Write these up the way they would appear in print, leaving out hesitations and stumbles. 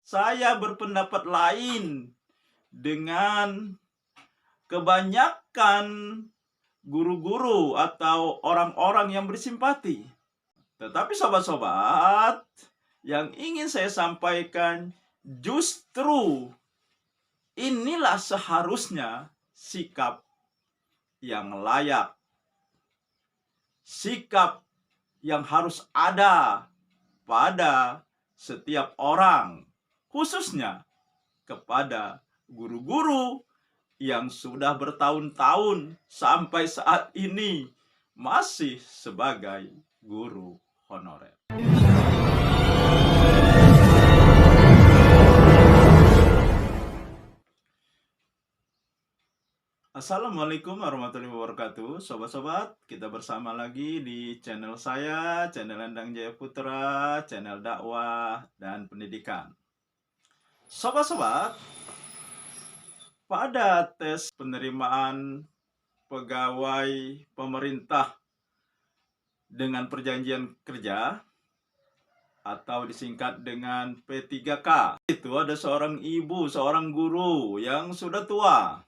saya berpendapat lain dengan kebanyakan guru-guru atau orang-orang yang bersimpati. Tetapi sobat-sobat, yang ingin saya sampaikan justru inilah seharusnya sikap yang layak. Sikap yang harus ada pada setiap orang, khususnya kepada guru-guru yang sudah bertahun-tahun sampai saat ini masih sebagai guru honorer. Assalamualaikum warahmatullahi wabarakatuh. Sobat-sobat, kita bersama lagi di channel saya, channel Endang Jaya Putra, channel dakwah dan pendidikan. Sobat-sobat, pada tes penerimaan pegawai pemerintah dengan perjanjian kerja atau disingkat dengan P3K, itu ada seorang ibu, seorang guru yang sudah tua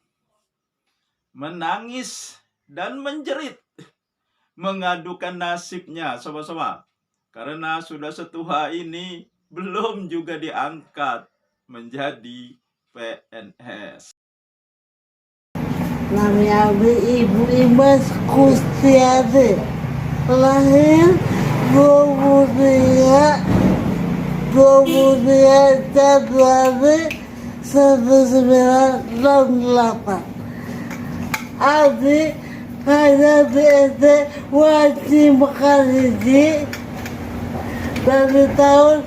menangis dan menjerit mengadukan nasibnya, sobat-sobat, karena sudah setua ini belum juga diangkat menjadi PNS. Namanya Ibu Imas Kustiati, lahir 23 Januari 1968. Abi ada BSD wajib Mekariji dari tahun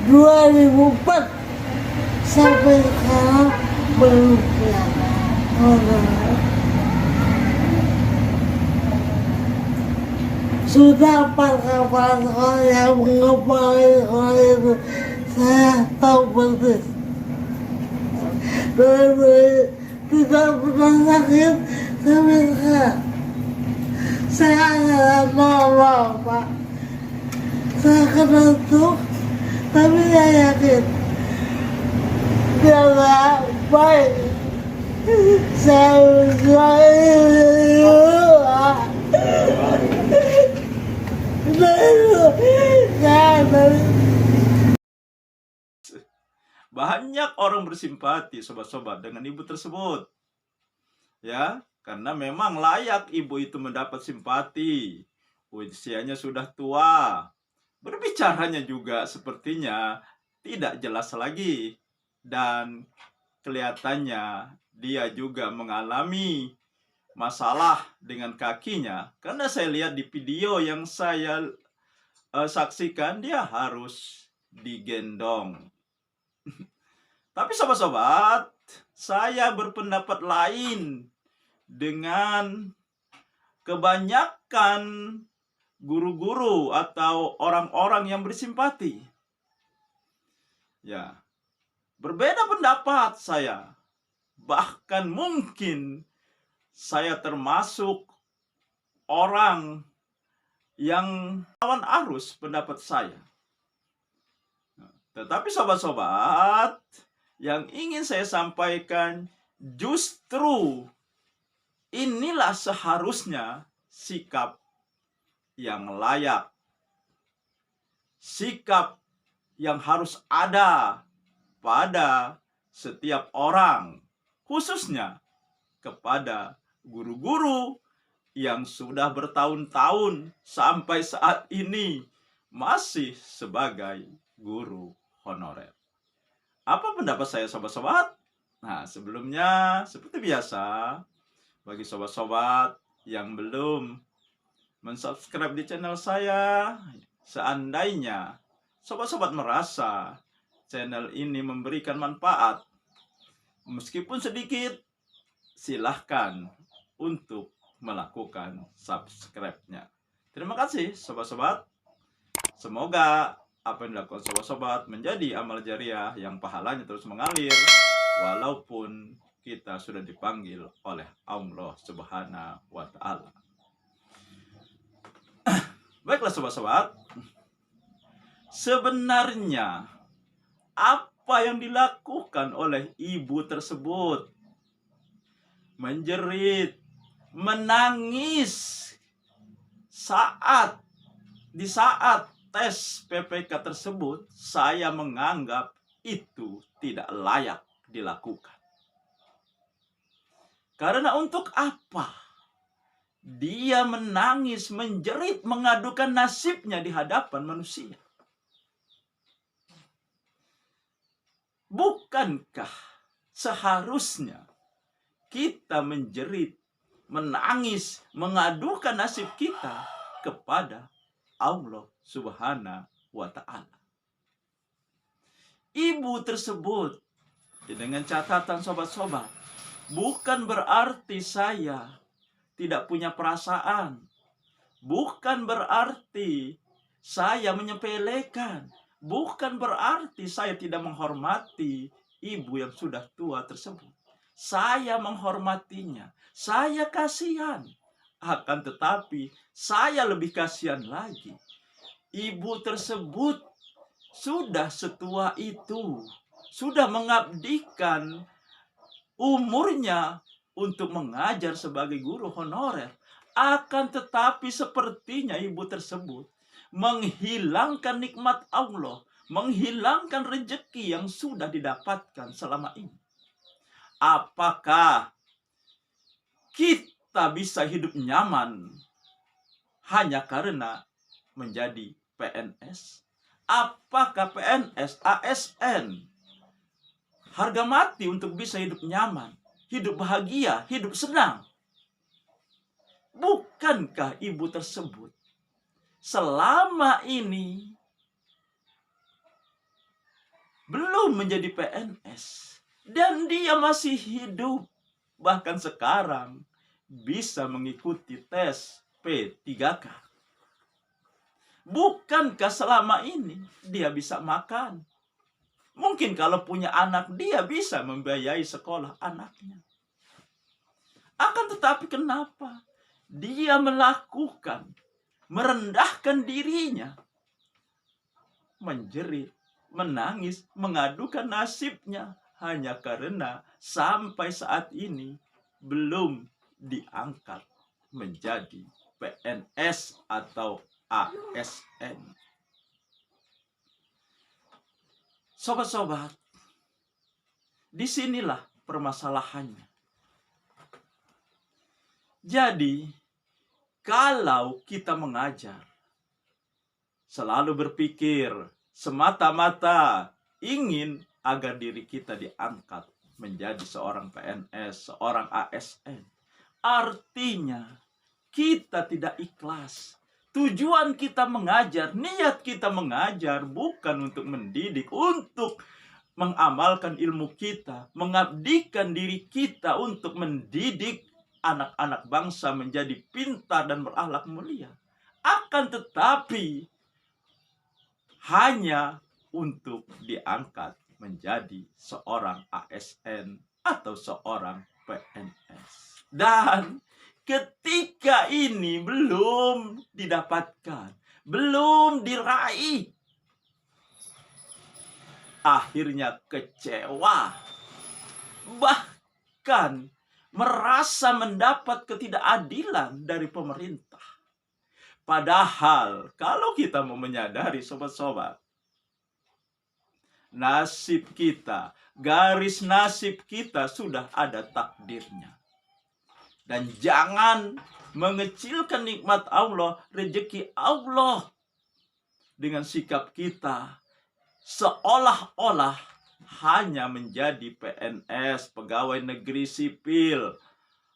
2004 sampai sekarang belum sudah 4 kepala sekolah yang mengepalai sekolah itu. Saya tahu persis. Tidak pernah sakit sampai sekarang. Saya adalah normal, Pak. Saya kena stroke, tapi saya yakin dia gak baik. Saya banyak orang bersimpati, sobat-sobat, dengan ibu tersebut, ya, karena memang layak ibu itu mendapat simpati. Usianya sudah tua, berbicaranya juga sepertinya tidak jelas lagi, dan kelihatannya dia juga mengalami masalah dengan kakinya, karena saya lihat di video yang saya saksikan dia harus digendong. Tapi sobat-sobat, saya berpendapat lain dengan kebanyakan guru-guru atau orang-orang yang bersimpati. Ya, berbeda pendapat saya. Bahkan mungkin saya termasuk orang yang lawan arus pendapat saya. Tetapi sobat-sobat, yang ingin saya sampaikan justru inilah seharusnya sikap yang layak. Sikap yang harus ada pada setiap orang, khususnya kepada guru-guru yang sudah bertahun-tahun sampai saat ini masih sebagai guru honorer. Apa pendapat saya, sobat-sobat? Nah, sebelumnya seperti biasa, bagi sobat-sobat yang belum mensubscribe di channel saya, seandainya sobat-sobat merasa channel ini memberikan manfaat, meskipun sedikit, silahkan untuk melakukan subscribe-nya. Terima kasih, sobat-sobat. Semoga apa yang dilakukan sobat-sobat menjadi amal jariah yang pahalanya terus mengalir, walaupun kita sudah dipanggil oleh Allah Subhanahu wa Ta'ala. Baiklah sobat-sobat, sebenarnya apa yang dilakukan oleh ibu tersebut? Menjerit, menangis di saat tes PPK tersebut. Saya menganggap itu tidak layak dilakukan. Karena untuk apa dia menangis, menjerit, mengadukan nasibnya di hadapan manusia? Bukankah seharusnya kita menjerit, menangis, mengadukan nasib kita kepada Allah Subhanahu wa Ta'ala? Ibu tersebut, dengan catatan sobat-sobat, bukan berarti saya tidak punya perasaan, bukan berarti saya menyepelekan, bukan berarti saya tidak menghormati ibu yang sudah tua tersebut. Saya menghormatinya, saya kasihan. Akan tetapi saya lebih kasihan lagi. Ibu tersebut sudah setua itu, sudah mengabdikan umurnya untuk mengajar sebagai guru honorer. Akan tetapi sepertinya ibu tersebut menghilangkan nikmat Allah, menghilangkan rezeki yang sudah didapatkan selama ini. Apakah kita bisa hidup nyaman hanya karena menjadi PNS? Apakah PNS, ASN harga mati untuk bisa hidup nyaman, hidup bahagia, hidup senang? Bukankah ibu tersebut selama ini belum menjadi PNS dan dia masih hidup, bahkan sekarang bisa mengikuti tes P3K? Bukankah selama ini dia bisa makan? Mungkin kalau punya anak, dia bisa membiayai sekolah anaknya. Akan tetapi kenapa dia melakukan, merendahkan dirinya, menjerit, menangis, mengadukan nasibnya hanya karena sampai saat ini belum diangkat menjadi PNS atau ASN. Sobat-sobat, disinilah permasalahannya. Jadi, kalau kita mengajar, selalu berpikir semata-mata ingin agar diri kita diangkat menjadi seorang PNS, seorang ASN, artinya kita tidak ikhlas. Tujuan kita mengajar, niat kita mengajar bukan untuk mendidik, untuk mengamalkan ilmu kita, mengabdikan diri kita untuk mendidik anak-anak bangsa menjadi pintar dan berakhlak mulia. Akan tetapi hanya untuk diangkat menjadi seorang ASN atau seorang PNS. Dan ketika ini belum didapatkan, belum diraih, akhirnya kecewa, bahkan merasa mendapat ketidakadilan dari pemerintah. Padahal kalau kita mau menyadari sobat-sobat, nasib kita, garis nasib kita sudah ada takdirnya. Dan jangan mengecilkan nikmat Allah, rezeki Allah dengan sikap kita seolah-olah hanya menjadi PNS, pegawai negeri sipil,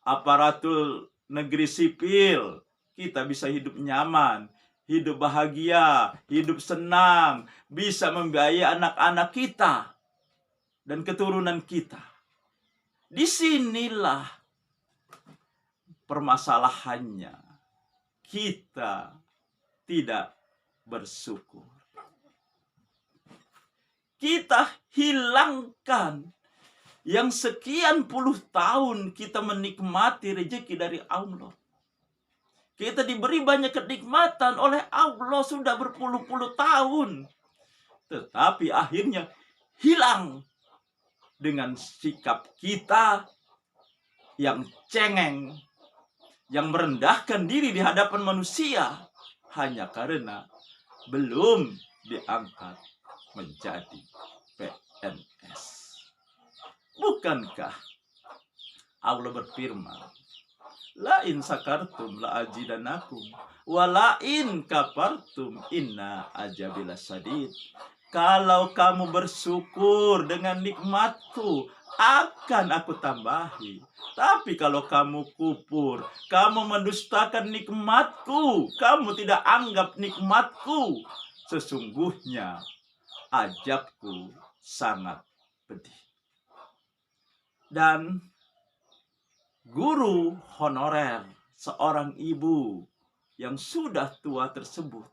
aparatur negeri sipil. Kita bisa hidup nyaman, hidup bahagia, hidup senang, bisa membiayai anak-anak kita dan keturunan kita. Disinilah permasalahannya. Kita tidak bersyukur. Kita hilangkan yang sekian puluh tahun kita menikmati rezeki dari Allah. Kita diberi banyak kenikmatan oleh Allah sudah berpuluh-puluh tahun. Tetapi akhirnya hilang dengan sikap kita yang cengeng, yang merendahkan diri di hadapan manusia hanya karena belum diangkat menjadi PNS. Bukankah Allah berfirman, la in sakartum la ajidanakum wa la in kafartum inna azabil sadid. Kalau kamu bersyukur dengan nikmatku, akan aku tambahi. Tapi kalau kamu kufur, kamu mendustakan nikmatku, kamu tidak anggap nikmatku, sesungguhnya azabku sangat pedih. Dan guru honorer seorang ibu yang sudah tua tersebut,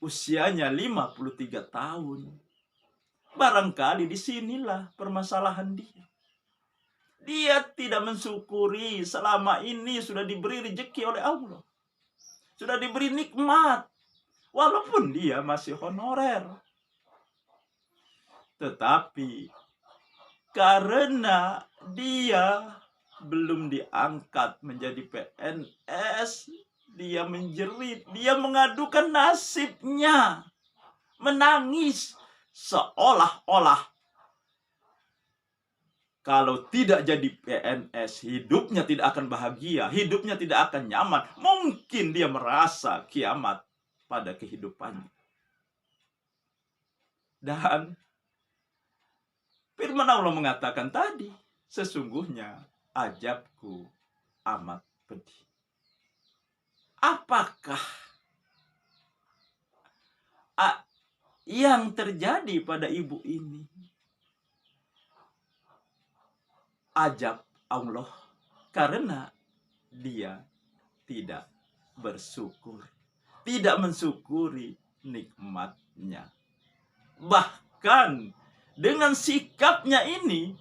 usianya 53 tahun. Barangkali disinilah permasalahan dia. Dia tidak mensyukuri selama ini sudah diberi rezeki oleh Allah. Sudah diberi nikmat. Walaupun dia masih honorer. Tetapi karena dia belum diangkat menjadi PNS, dia menjerit, dia mengadukan nasibnya, menangis seolah-olah kalau tidak jadi PNS, hidupnya tidak akan bahagia, hidupnya tidak akan nyaman. Mungkin dia merasa kiamat pada kehidupannya. Dan firman Allah mengatakan tadi, sesungguhnya azabku amat pedih. Apakah yang terjadi pada ibu ini? Azab Allah karena dia tidak bersyukur, tidak mensyukuri nikmatnya. Bahkan dengan sikapnya ini,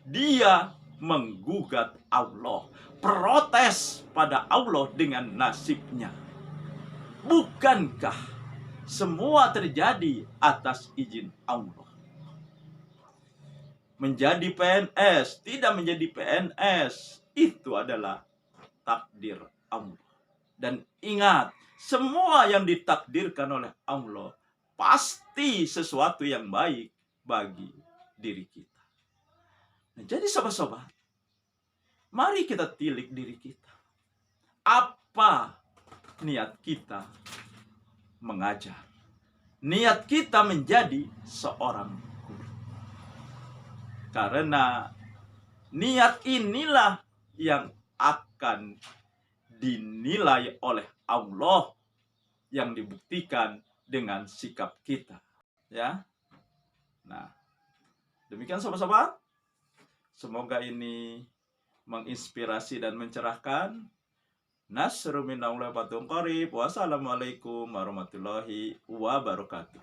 dia menggugat Allah, protes pada Allah dengan nasibnya. Bukankah semua terjadi atas izin Allah? Menjadi PNS, tidak menjadi PNS, itu adalah takdir Allah. Dan ingat, semua yang ditakdirkan oleh Allah pasti sesuatu yang baik bagi diri kita. Nah, jadi sobat-sobat, mari kita tilik diri kita. Apa niat kita mengajar? Niat kita menjadi seorang guru. Karena niat inilah yang akan dinilai oleh Allah, yang dibuktikan dengan sikap kita. Ya. Nah, demikian sobat-sobat. Semoga ini menginspirasi dan mencerahkan. Nasrun minallahi wa fatun qarib. Wassalamualaikum warahmatullahi wabarakatuh.